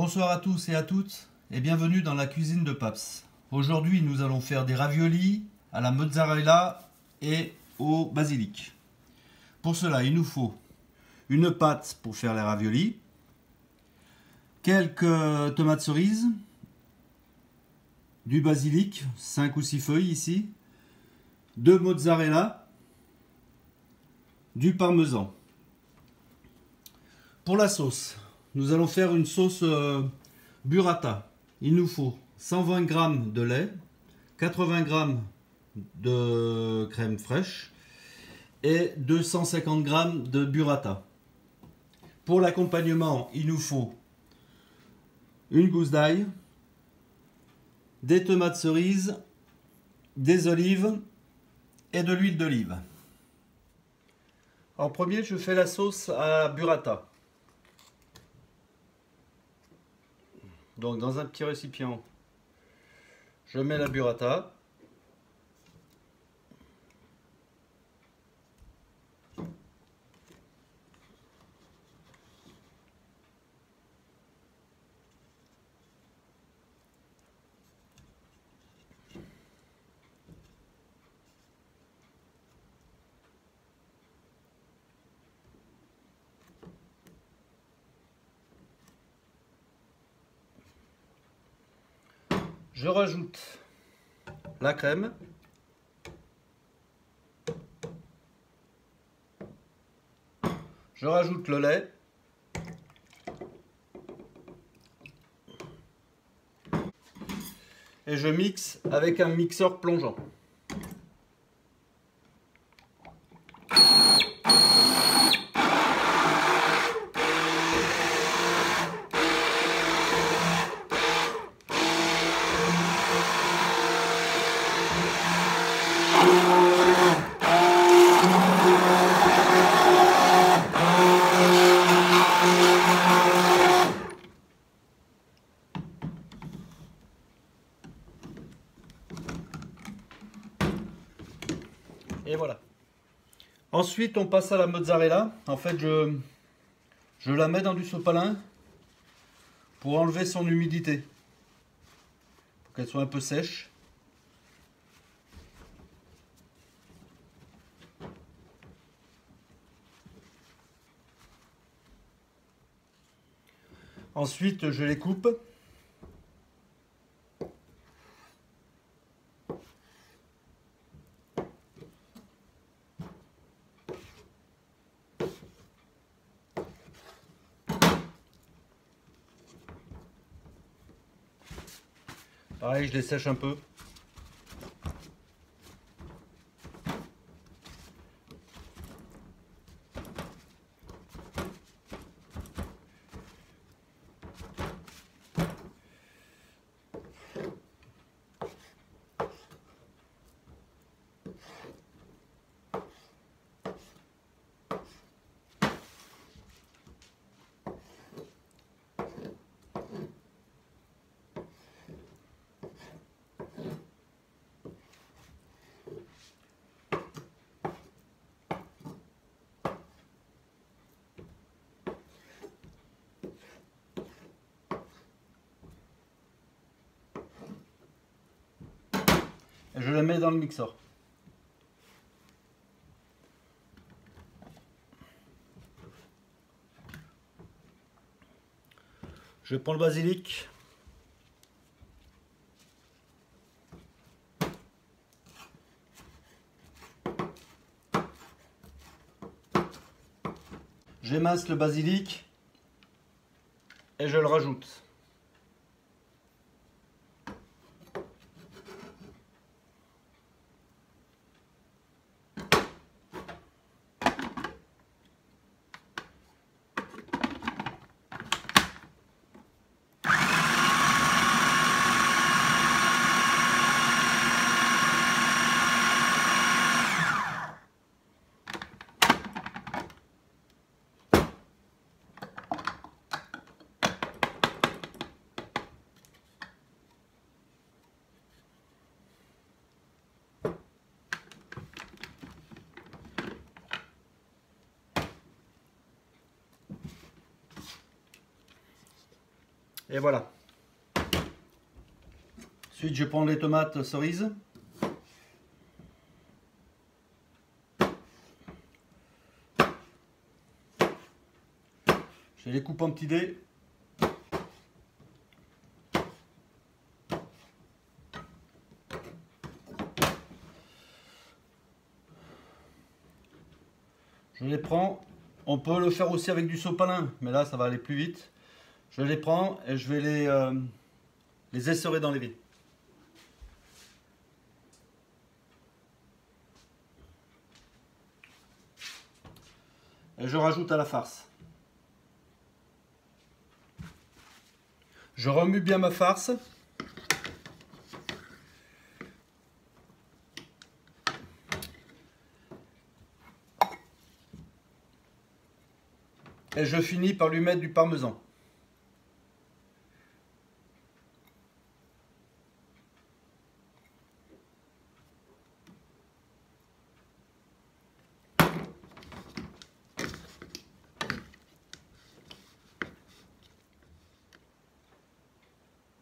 Bonsoir à tous et à toutes et bienvenue dans la cuisine de Paps. Aujourd'hui nous allons faire des raviolis à la mozzarella et au basilic. Pour cela il nous faut une pâte pour faire les raviolis, quelques tomates cerises, du basilic, 5 ou 6 feuilles ici, de mozzarella, du parmesan. Pour la sauce, nous allons faire une sauce burrata. Il nous faut 120 g de lait, 80 g de crème fraîche et 250 g de burrata. Pour l'accompagnement, il nous faut une gousse d'ail, des tomates cerises, des olives et de l'huile d'olive. En premier, je fais la sauce à burrata. Donc dans un petit récipient, je mets la burrata. Je rajoute la crème, je rajoute le lait, et je mixe avec un mixeur plongeant. Et voilà. Ensuite, on passe à la mozzarella. En fait, je la mets dans du sopalin pour enlever son humidité, pour qu'elle soit un peu sèche. Ensuite, je les coupe. Pareil, je les sèche un peu. Et je la mets dans le mixeur. Je prends le basilic. J'émince le basilic et je le rajoute. Et voilà. Ensuite, je prends les tomates cerises. Je les coupe en petits dés. Je les prends. On peut le faire aussi avec du sopalin, mais là, ça va aller plus vite. Je les prends et je vais les essorer dans l'évier. Et je rajoute à la farce. Je remue bien ma farce. Et je finis par lui mettre du parmesan.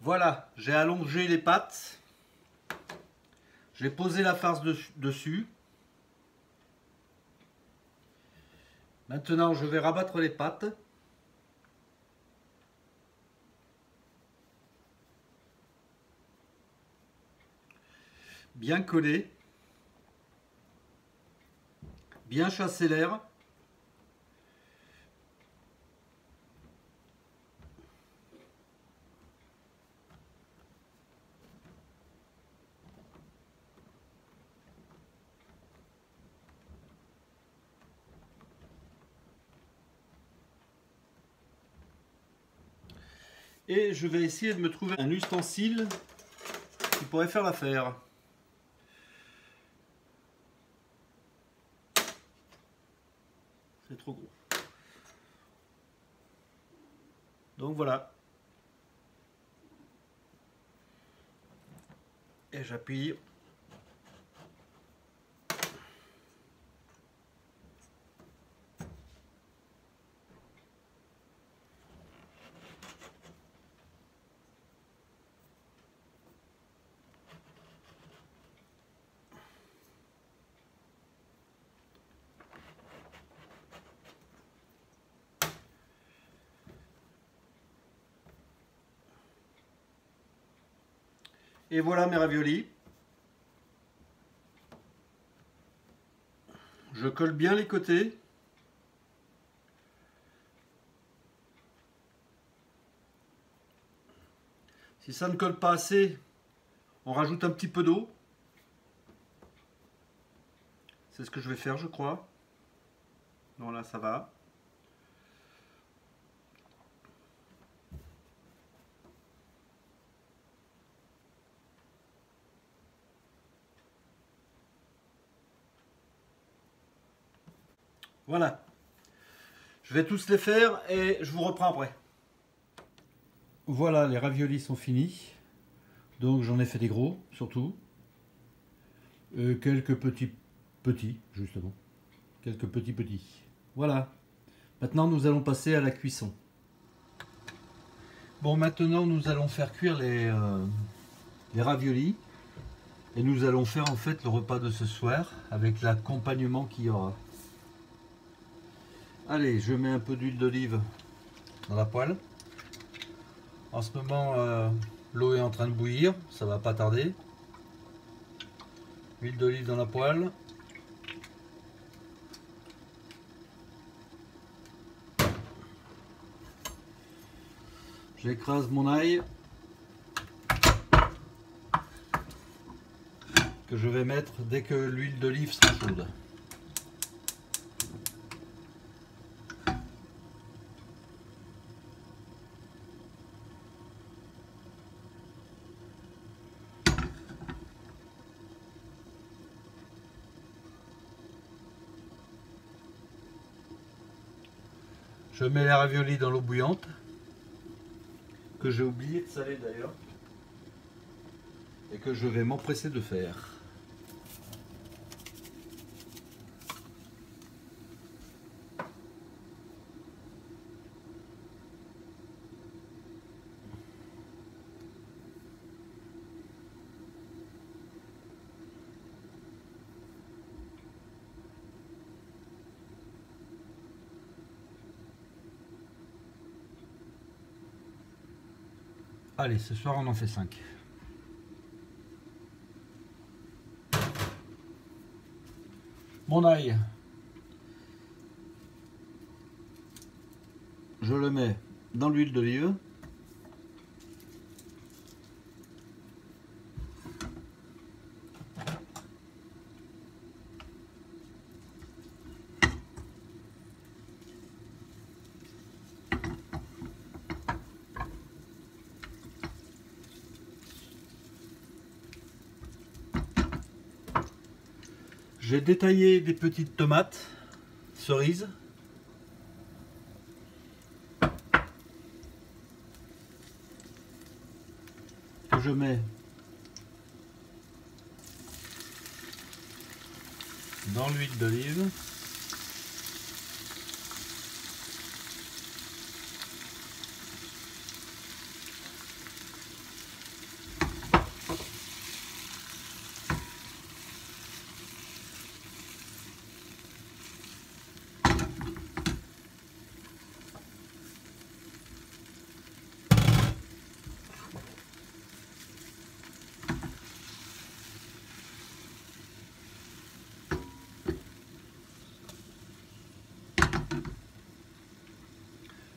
Voilà, j'ai allongé les pâtes. J'ai posé la farce dessus. Maintenant, je vais rabattre les pâtes. Bien coller. Bien chasser l'air. Et je vais essayer de me trouver un ustensile qui pourrait faire l'affaire. C'est trop gros. Donc voilà. Et j'appuie. Et voilà mes raviolis. Je colle bien les côtés. Si ça ne colle pas assez, on rajoute un petit peu d'eau. C'est ce que je vais faire, je crois. Non, là, ça va. Voilà. Je vais tous les faire et je vous reprends après. Voilà, les raviolis sont finis. Donc j'en ai fait des gros, surtout. Quelques petits, justement. Quelques petits. Voilà. Maintenant, nous allons passer à la cuisson. Bon, maintenant, nous allons faire cuire les raviolis. Et nous allons faire en fait le repas de ce soir avec l'accompagnement qu'il y aura. Allez, je mets un peu d'huile d'olive dans la poêle. En ce moment, l'eau est en train de bouillir, ça va pas tarder. Huile d'olive dans la poêle. J'écrase mon ail que je vais mettre dès que l'huile d'olive sera chaude. Je mets les raviolis dans l'eau bouillante, que j'ai oublié de saler d'ailleurs, et que je vais m'empresser de faire. Allez, ce soir on en fait 5. Mon ail, je le mets dans l'huile d'olive. J'ai détaillé des petites tomates cerises. Que je mets dans l'huile d'olive.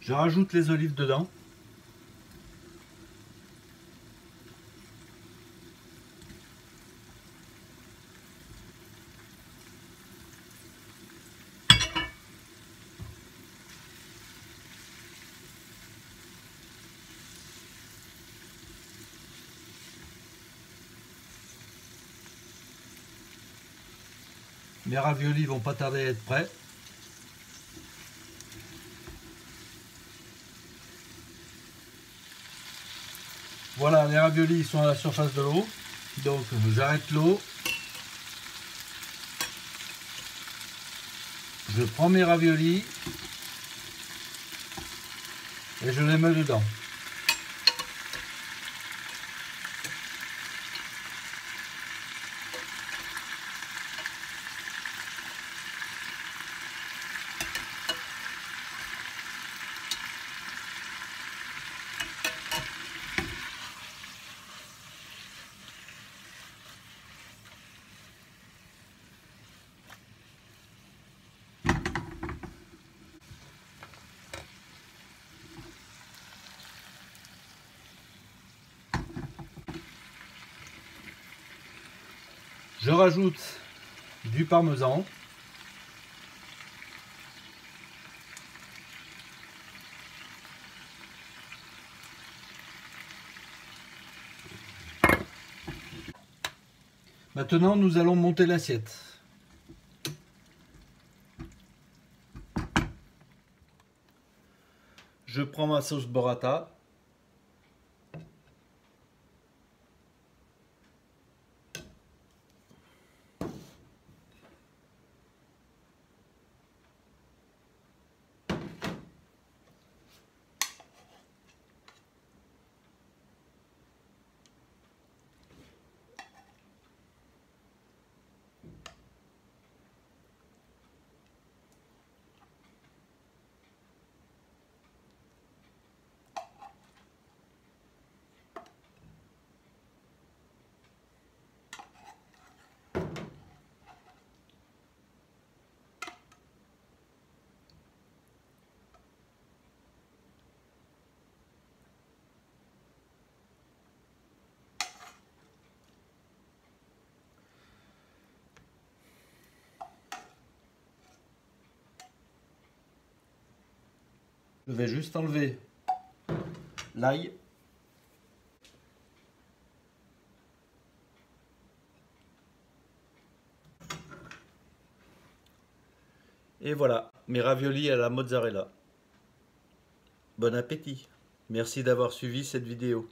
Je rajoute les olives dedans. Mes raviolis vont pas tarder à être prêts. Voilà, les raviolis sont à la surface de l'eau. Donc j'arrête l'eau. Je prends mes raviolis et je les mets dedans. Je rajoute du parmesan. Maintenant, nous allons monter l'assiette. Je prends ma sauce burrata. Je vais juste enlever l'ail. Et voilà, mes raviolis à la mozzarella. Bon appétit. Merci d'avoir suivi cette vidéo.